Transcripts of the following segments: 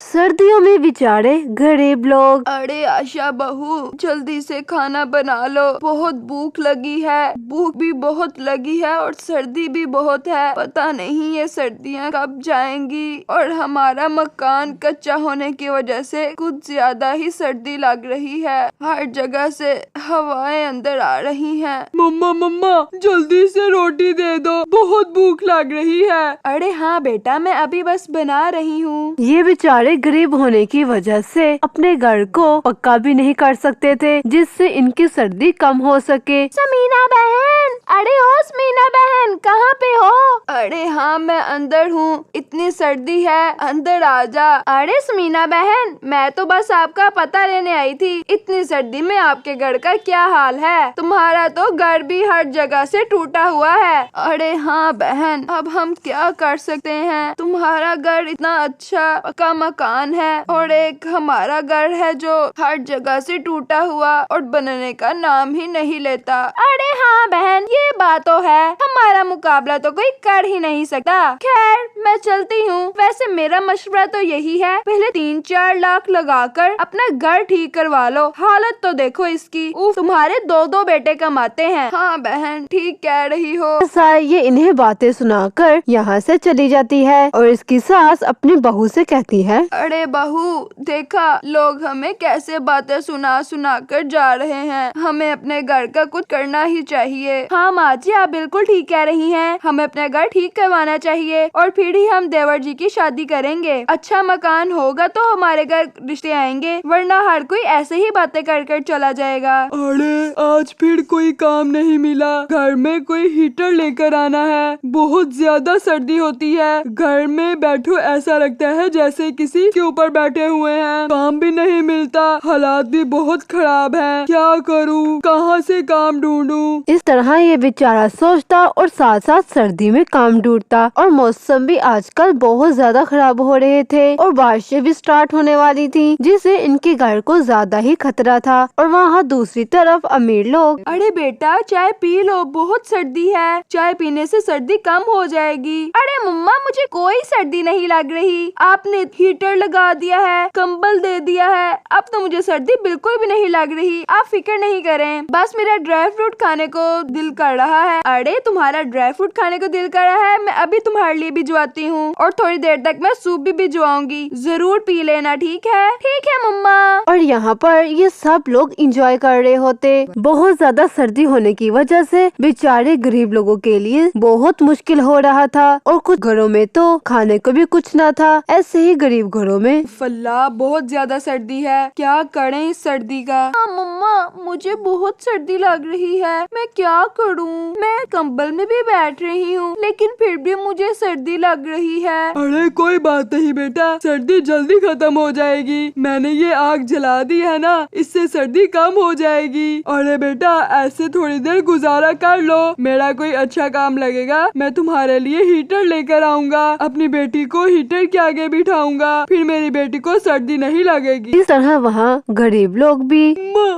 सर्दियों में बेचारे गरीब लोग। अरे आशा बहू, जल्दी से खाना बना लो, बहुत भूख लगी है। भूख भी बहुत लगी है और सर्दी भी बहुत है। पता नहीं ये सर्दियाँ कब जाएंगी। और हमारा मकान कच्चा होने की वजह से कुछ ज्यादा ही सर्दी लग रही है। हर जगह से हवाएं अंदर आ रही हैं। मम्मा मम्मा, जल्दी से रोटी दे दो, बहुत भूख लग रही है। अरे हाँ बेटा, मैं अभी बस बना रही हूँ। ये बेचारे गरीब होने की वजह से अपने घर को पक्का भी नहीं कर सकते थे, जिससे इनकी सर्दी कम हो सके। समीना बहन, अरे ओ समीना बहन, कहाँ पे हो? अरे हाँ, मैं अंदर हूँ, इतनी सर्दी है, अंदर आ जा। अरे समीना बहन, मैं तो बस आपका पता लेने आई थी। इतनी सर्दी में आपके घर का क्या हाल है? तुम्हारा तो घर भी हर जगह से टूटा हुआ है। अरे हाँ बहन, अब हम क्या कर सकते हैं? तुम्हारा घर इतना अच्छा पक्का मकान है और एक हमारा घर है जो हर जगह से टूटा हुआ और बनने का नाम ही नहीं लेता। अरे हाँ बहन, ये बात तो है, हमारा मुकाबला तो कोई कर ही नहीं सकता। खैर, मैं चलती हूँ। वैसे मेरा मशवरा तो यही है, पहले 3-4 लाख लगाकर अपना घर ठीक करवा लो। हालत तो देखो इसकी। तुम्हारे 2-2 बेटे कमाते हैं। हाँ बहन, ठीक कह रही हो। ऐसा ये इन्हें बातें सुनाकर यहाँ से चली जाती है और इसकी सास अपनी बहू से कहती है, अरे बहू, देखा लोग हमें कैसे बातें सुना सुना कर जा रहे हैं। हमें अपने घर का कुछ करना ही चाहिए। हाँ माँ जी, आप बिल्कुल ठीक कह रही हैं। हमें अपना घर ठीक करवाना चाहिए और फिर ही हम देवर जी की शादी करेंगे। अच्छा मकान होगा तो हमारे घर रिश्ते आएंगे, वरना हर कोई ऐसे ही बातें कर कर चला जाएगा। अरे आज फिर कोई काम नहीं मिला। घर में कोई हीटर लेकर आना है, बहुत ज्यादा सर्दी होती है। घर में बैठो ऐसा लगता है जैसे किसी के ऊपर बैठे हुए हैं। काम भी नहीं मिलता, हालात भी बहुत खराब है। क्या करूँ, कहाँ से काम ढूंढूं? इस तरह ये बेचारा सोचता और साथ साथ सर्दी में काम ढूंढता। और मौसम भी आजकल बहुत ज्यादा खराब हो रहे थे और बारिशें भी स्टार्ट होने वाली थी, जिससे इनके घर को ज्यादा ही खतरा था। और वहाँ दूसरी तरफ अमीर लोग, अरे बेटा चाय पी लो, बहुत सर्दी है, चाय पीने से सर्दी कम हो जाएगी। अरे मम्मा, मुझे कोई सर्दी नहीं लग रही। आपने हीटर लगा दिया है, कंबल दे दिया है, अब तो मुझे सर्दी बिल्कुल भी नहीं लग रही। आप फिक्र नहीं करें, बस मेरा ड्राई फ्रूट खाने को दिल कर रहा है। अरे तुम्हारा ड्राई फ्रूट खाने को दिल कर रहा है, मैं अभी तुम्हारे लिए भिजवाती हूँ और थोड़ी देर तक मैं सूप भी भिजवाऊंगी। जरूर पी लेना, ठीक है? ठीक है मम्मा। और यहाँ पर ये सब लोग एंजॉय कर रहे होते। बहुत ज्यादा सर्दी होने की वजह से बेचारे गरीब लोगों के लिए बहुत मुश्किल हो रहा था और कुछ घरों में तो खाने को भी कुछ ना था। ऐसे ही गरीब घरों में फल्ला, बहुत ज्यादा सर्दी है, क्या करें इस सर्दी का? हाँ मम्मा, मुझे बहुत सर्दी लग रही है, मैं क्या करूँ? मैं कंबल में भी बैठ रही हूँ, लेकिन फिर भी मुझे सर्दी लग रही है। अरे कोई बात नहीं बेटा, सर्दी जल्दी खत्म हो जाएगी। मैंने ये आग जला दी है ना, इससे सर्दी कम हो जाएगी। अरे बेटा, ऐसे थोड़ी देर गुजारा कर लो, मेरा कोई अच्छा काम लगेगा, मैं तुम्हारे लिए हीटर लेकर आऊंगा। अपनी बेटी को हीटर के आगे बिठाऊंगा, फिर मेरी बेटी को सर्दी नहीं लगेगी। इस तरह वहाँ गरीब लोग भी,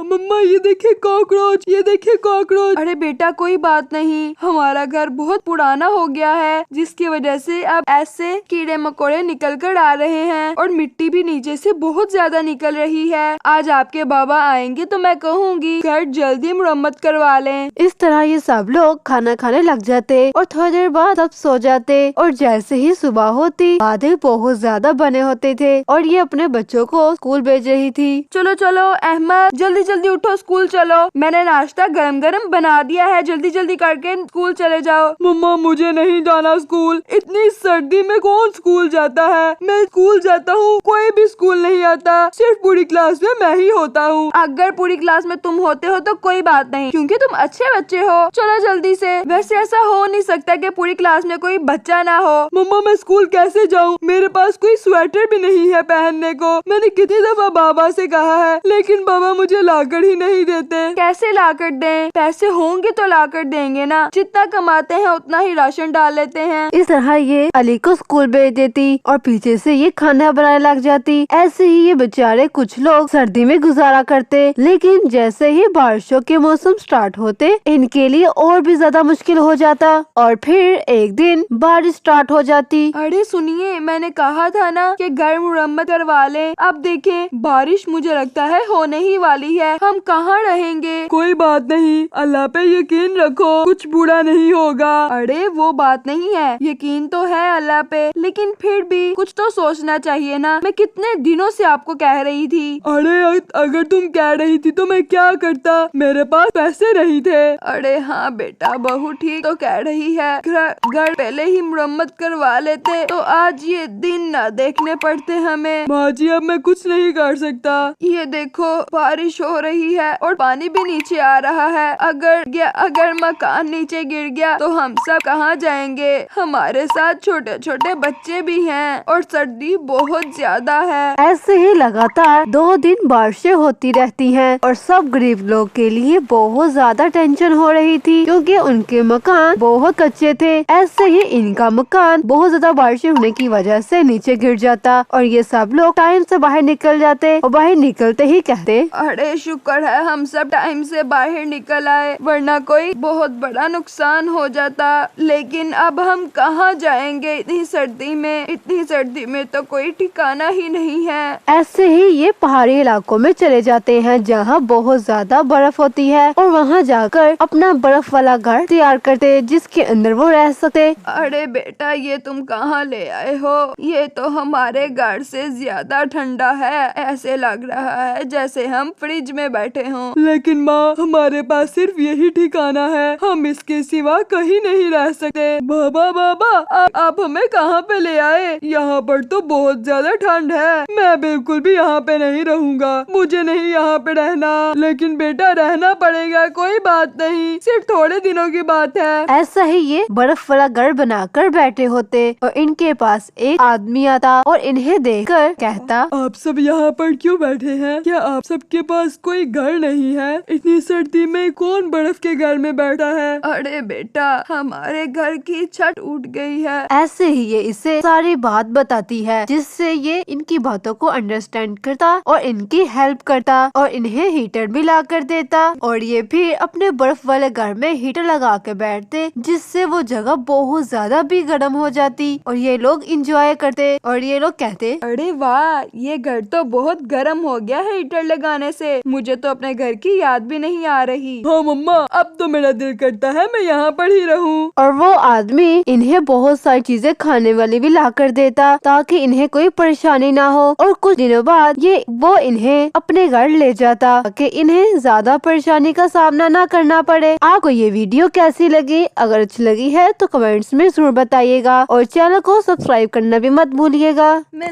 मम्मा ये देखिए कॉकरोच, ये देखिए कॉकरोच। अरे बेटा कोई बात नहीं, हमारा घर बहुत पुराना हो गया है, जिसकी वजह से अब ऐसे कीड़े मकोड़े निकल कर आ रहे हैं और मिट्टी भी नीचे से बहुत ज्यादा निकल रही है। आज आपके बाबा आएंगे तो मैं कहूँगी घर जल्दी मुरम्मत करवा लें। इस तरह ये सब लोग खाना खाने लग जाते और थोड़ी देर बाद सब सो जाते। और जैसे ही सुबह होती, बादल बहुत ज्यादा बने होते थे और ये अपने बच्चों को स्कूल भेज रही थी। चलो चलो अहमद, जल्दी जल्दी उठो, स्कूल चलो। मैंने नाश्ता गरम गरम बना दिया है, जल्दी जल्दी करके स्कूल चले जाओ। मम्मा मुझे नहीं जाना स्कूल, इतनी सर्दी में कौन स्कूल जाता है? मैं स्कूल जाता हूँ, कोई भी स्कूल नहीं आता, सिर्फ पूरी क्लास में मैं ही होता हूँ। अगर पूरी क्लास में तुम होते हो तो कोई बात नहीं, क्योंकि तुम अच्छे बच्चे हो। चलो जल्दी से। वैसे ऐसा हो नहीं सकता कि पूरी क्लास में कोई बच्चा ना हो। मम्मा मैं स्कूल कैसे जाऊँ? मेरे पास कोई स्वेटर भी नहीं है पहनने को। मैंने कितनी दफा बाबा से कहा है, लेकिन बाबा मुझे लाकर ही नहीं देते। कैसे लाकर दें? पैसे होंगे तो लाकर देंगे ना, जितना कमाते हैं उतना ही राशन डाल लेते हैं। इस तरह ये अली को स्कूल भेज देती और पीछे से ये खाना बनाने लग जाती। ऐसे ही ये बेचारे कुछ लोग सर्दी में गुजारा करते, लेकिन जैसे ही बारिशों के मौसम स्टार्ट होते इनके लिए और भी ज्यादा मुश्किल हो जाता। और फिर एक दिन बारिश स्टार्ट हो जाती। अरे सुनिए, मैंने कहा था ना कि घर मुरम्मत करवा लें। अब देखें बारिश मुझे लगता है होने ही वाली है, हम कहाँ रहेंगे। कोई बात नहीं, अल्लाह पे यकीन रखो, कुछ बुरा नहीं होगा। अरे वो बात नहीं है, यकीन तो है अल्लाह पे, लेकिन फिर भी कुछ तो सोचना चाहिए ना। मैं कितने दिनों से आपको कह रही थी। अरे अगर तुम कह रही थी तो मैं क्या करता, मेरे पास पैसे नहीं थे। अरे हाँ बेटा, बहू ठीक तो कह रही है। घर पहले ही मुरम्मत करवा लेते तो आज ये दिन न देखने पड़ते हमें। माँ जी अब मैं कुछ नहीं कर सकता। ये देखो बारिश हो रही है और पानी भी नीचे आ रहा है। अगर मकान नीचे गिर गया तो हम सब कहाँ जाएंगे। हमारे साथ छोटे छोटे बच्चे भी हैं और सर्दी बहुत ज्यादा है। ऐसे ही लगातार 2 दिन बारिशें होती रहती हैं और सब गरीब लोग के लिए बहुत ज्यादा टेंशन हो रही थी, क्योंकि उनके मकान बहुत कच्चे थे। ऐसे ही इनका मकान बहुत ज्यादा बारिशें होने की वजह से नीचे गिर जाता और ये सब लोग टाइम से बाहर निकल जाते और बाहर निकलते ही कहते, अरे शुक्र है हम सब टाइम से बाहर निकल आए, वरना कोई बहुत बड़ा नुकसान हो जाता। लेकिन अब हम कहाँ जाएंगे इतनी सर्दी में। इतनी सर्दी में तो कोई ठिकाना ही नहीं है। ऐसे ही ये पहाड़ी इलाकों में चले जाते हैं जहाँ बहुत ज्यादा बर्फ होती है और वहाँ जाकर अपना बर्फ वाला घर तैयार करते जिसके अंदर वो रह सकते। अरे बेटा ये तुम कहाँ ले आए हो, ये तो हमारे घर से ज्यादा ठंडा है। ऐसे लग रहा है जैसे हम फ्रिज में बैठे हों। लेकिन माँ हमारे पास सिर्फ यही ठिकाना है, हम इसके सिवा कहीं नहीं रह सकते। बाबा आप हमें कहाँ पे ले आए, यहाँ पर तो बहुत ज्यादा ठंड है। मैं बिल्कुल भी यहाँ पे नहीं रहूँगा, मुझे नहीं यहाँ पे रहना। लेकिन बेटा रहना पड़ेगा, कोई बात नहीं, सिर्फ थोड़े दिनों की बात है। ऐसा ही ये बर्फ वाला घर बनाकर बैठे होते और इनके पास एक आदमी आता और इन्हें देखकर कहता, आप सब यहाँ पर क्यों बैठे हैं? क्या आप सबके पास कोई घर नहीं है? इतनी सर्दी में कौन बर्फ के घर में बैठा है? अरे बेटा हमारे घर की छत उठ गई है। ऐसे ही ये इसे सारी बात बताती है, जिससे ये इनकी बातों को अंडरस्टैंड करता और इनकी हेल्प करता और इन्हें हीटर भी ला कर देता और ये फिर अपने बर्फ वाले घर में हीटर लगा के बैठते, जिससे वो जगह बहुत ज्यादा भी गर्म हो जाती और ये लोग इंजॉय करते और ये लोग कहते, अरे वाह ये घर तो बहुत गर्म हो गया है हीटर लगाने से, मुझे तो अपने घर की याद भी नहीं आ रही। हाँ मम्मा अब तो मेरा दिल करता है मैं यहाँ पर ही रहूँ। और वो आदमी इन्हें बहुत सारी चीजें खाने वाली भी ला कर देता ताकि इन्हें कोई परेशानी ना हो। और कुछ दिनों बाद वो इन्हें अपने घर ले जाता ताकि इन्हें ज्यादा परेशानी का सामना ना करना पड़े। आपको ये वीडियो कैसी लगी? अगर अच्छी लगी है तो कमेंट्स में जरूर बताइएगा और चैनल को सब्सक्राइब करना भी मत भूलिएगा।